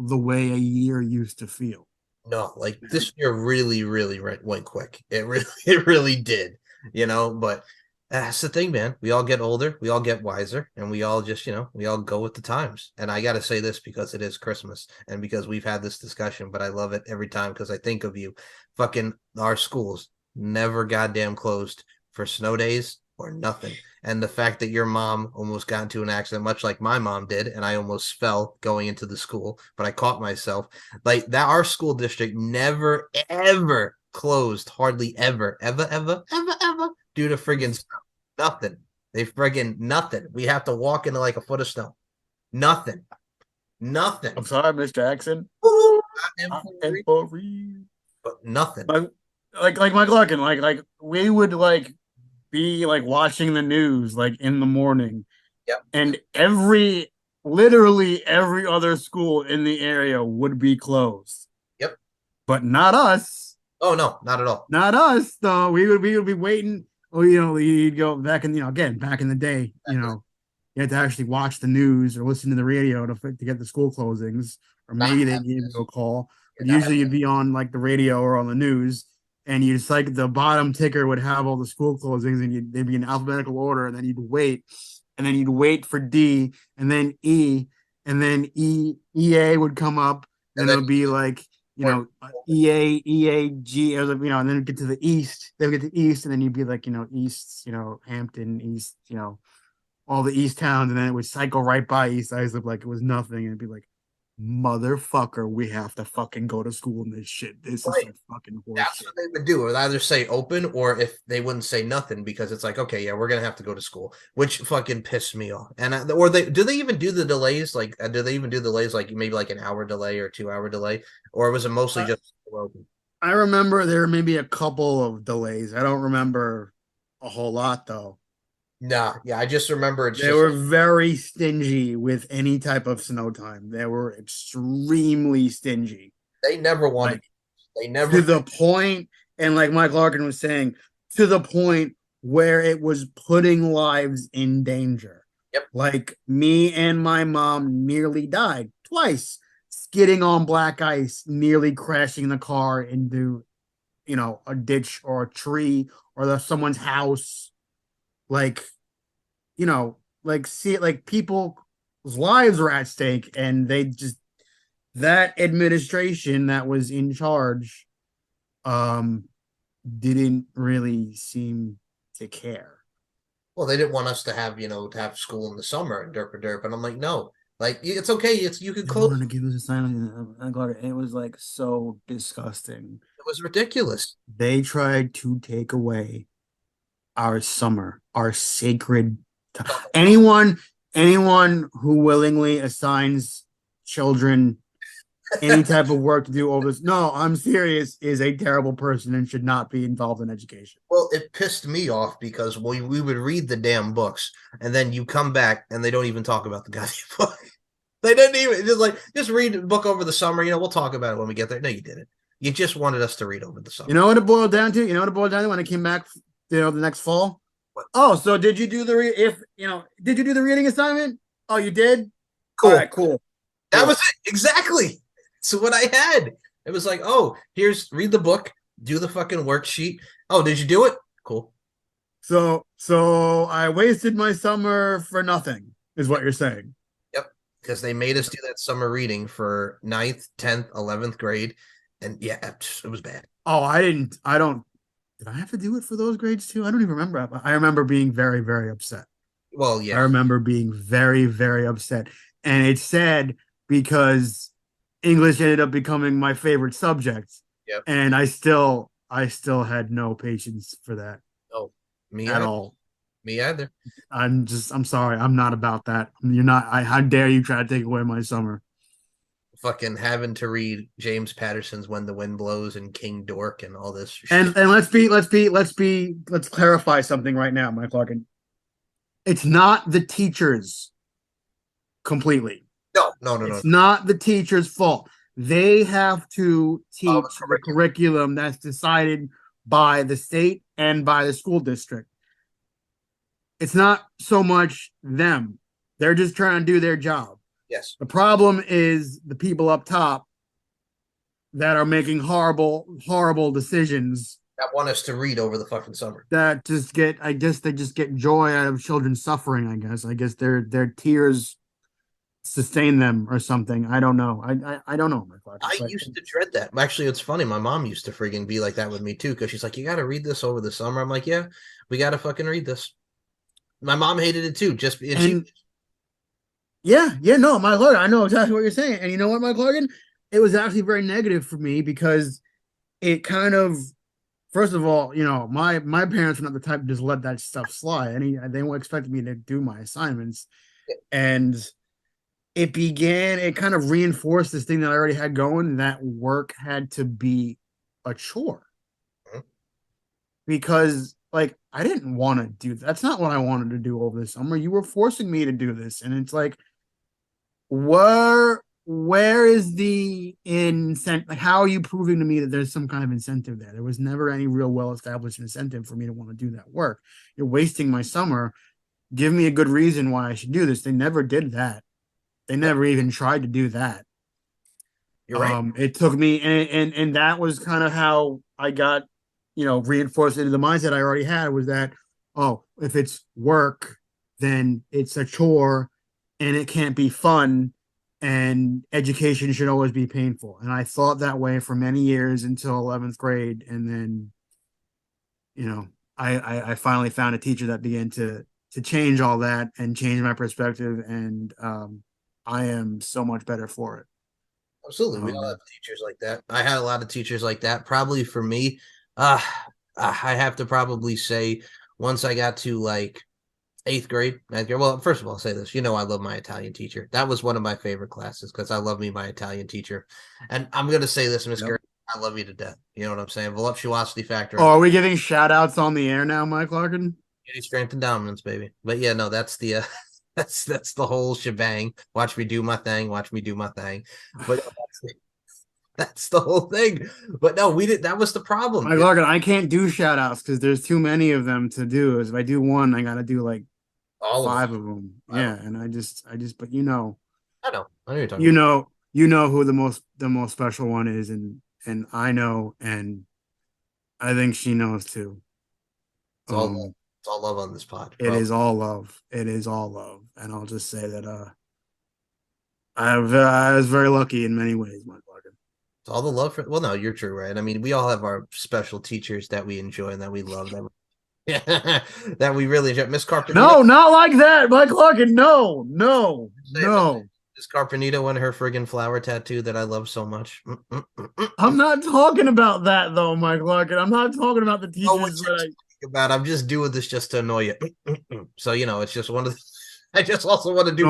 the way a year used to feel. No, like this year really, really went quick. It really, it really did, but that's the thing, man. We all get older, we all get wiser, and we all just, we all go with the times. And I got to say this because it is Christmas and because we've had this discussion, but I love it every time because I think of you. Fucking our schools never goddamn closed for snow days or nothing. And the fact that your mom almost got into an accident, much like my mom did, and I almost fell going into the school, but I caught myself. Like that, our school district never ever closed, hardly ever, due to friggin' snow. Nothing. They friggin' nothing. We have to walk into like a foot of snow. Nothing. Nothing. I'm sorry, Mr. Jackson. And for real. But nothing. Like my Clarkin, like we would like be like watching the news like in the morning, Yep. and literally every other school in the area would be closed. Yep. But not us. Oh no, not at all. Not us. Though we would be waiting. Well, you'd go back in, again back in the day. You had to actually watch the news or listen to the radio to get the school closings, or maybe they gave you a call. But usually you'd be on like the radio or on the news, and you just like the bottom ticker would have all the school closings, and they'd be in alphabetical order, and then you'd wait, and then you'd wait for D, and then E, and then EA would come up, and it would be like EAG, and then get to the East. They'll get to East, and then you'd be like, East, Hampton, East, all the East towns, and then it would cycle right by East Islip like it was nothing, and it'd be like, motherfucker, we have to fucking go to school in this shit. This is some fucking horseshit. That's what they would do. It would either say open, or if they wouldn't say nothing, because it's like, okay, yeah, we're gonna have to go to school, which fucking pissed me off. And or they even do the delays? Like, do they even do delays like maybe like an hour delay or 2 hour delay, or was it mostly just open? I remember there may be a couple of delays. I don't remember a whole lot though. Nah, yeah, I just remember they were very stingy with any type of snow time. They were extremely stingy. They never wanted. Like, they never to the point, and like Mike Larkin was saying, to the point where it was putting lives in danger. Yep. Like me and my mom nearly died twice, skidding on black ice, nearly crashing the car into, a ditch or a tree or someone's house. Like, people's lives were at stake, and that administration that was in charge didn't really seem to care. Well, they didn't want us to have, to have school in the summer and derp. And I'm like, no, like, it's okay. You could close. To give us a sign. It was like so disgusting. It was ridiculous. They tried to take away our summer, our sacred time. Anyone who willingly assigns children any type of work to do over this, no, I'm serious, is a terrible person and should not be involved in education. Well, it pissed me off because we would read the damn books, and then you come back and they don't even talk about the goddamn book. They didn't even just read the book over the summer. We'll talk about it when we get there. No, you didn't. You just wanted us to read over the summer. You know what it boiled down to? When I came back, the next fall? What? Oh, so did you do did you do the reading assignment? Oh, you did? Cool. All right, cool. That was it. Exactly. So what I had, it was like, oh, read the book, do the fucking worksheet. Oh, did you do it? Cool. So I wasted my summer for nothing, is what you're saying. Yep. Because they made us do that summer reading for 9th, 10th, 11th grade. And yeah, it was bad. Oh, did I have to do it for those grades too? I don't even remember. I remember being very, very upset. Well, yeah. I remember being very, very upset. And it's sad because English ended up becoming my favorite subject. Yep. And I still had no patience for that. No, me at either. all. Me either. I'm sorry. I'm not about that. You're not. How dare you try to take away my summer? Fucking having to read James Patterson's When the Wind Blows and King Dork and all this shit. And let's clarify something right now, Mike Larkin. It's not the teachers completely. No. It's not the teacher's fault. They have to teach the curriculum that's decided by the state and by the school district. It's not so much them. They're just trying to do their job. Yes. The problem is the people up top that are making horrible decisions That want us to read over the fucking summer. that just get, I guess they just get joy out of children suffering. I guess their tears sustain them or something. I don't know. I don't know, I but used to dread that. Actually, it's funny. My mom used to friggin' be like that with me too, because she's like, "You got to read this over the summer." I'm like, "Yeah, we got to fucking read this." My mom hated it too. and yeah, no, Mike Larkin, I know exactly what you're saying. And you know what, Mike Larkin? It was actually very negative for me because it kind of, first of all, my parents were not the type to just let that stuff slide. They were expecting me to do my assignments. And it kind of reinforced this thing that I already had going, that work had to be a chore. Mhm. Because like I didn't want to do that. That's not what I wanted to do over the summer. You were forcing me to do this. And it's like, where is the incentive? Like, how are you proving to me that there's some kind of incentive there? There was never any real well-established incentive for me to want to do that work. You're wasting my summer. Give me a good reason why I should do this. They never did that. They never even tried to do that. You're right. It took me, and that was kind of how I got, reinforced into the mindset I already had, was that, oh, if it's work, then it's a chore and it can't be fun, and education should always be painful. And I thought that way for many years until 11th grade. And then, I finally found a teacher that began to change all that and change my perspective. And I am so much better for it. Absolutely. We all have teachers like that. I had a lot of teachers like that. Probably for me, I have to probably say once I got to like eighth grade, ninth grade. Well, first of all, I'll say this. I love my Italian teacher. That was one of my favorite classes because I love me my Italian teacher. And I'm going to say this, Miss Gary, I love you to death. You know what I'm saying? Voluptuosity factor. Oh, are we giving shout outs on the air now, Mike Larkin? Strength and dominance, baby. But yeah, no, that's the that's the whole shebang. Watch me do my thing. Watch me do my thing. But that's the whole thing. But no, we did. That was the problem. Mike Larkin, I can't do shout outs because there's too many of them to do. If I do one, I got to do like all five of of them. Yeah, and I just, but you know, I know you're talking about. you know who the most special one is, and I know, and I think she knows too. It's all love. It's all love on this pod. It is all love. It is all love, and I'll just say that I was very lucky in many ways, Mike Larkin. It's all the love for. Well, no, you're true, right? I mean, we all have our special teachers that we enjoy and that we love. That we really enjoy. Miss Carpenito. No, not like that, Mike Larkin. No. Miss Carpenito and her friggin' flower tattoo that I love so much. I'm not talking about that though, Mike Larkin. I'm not talking about the teachers I'm just doing this just to annoy you. So it's just one of the. I just also want to do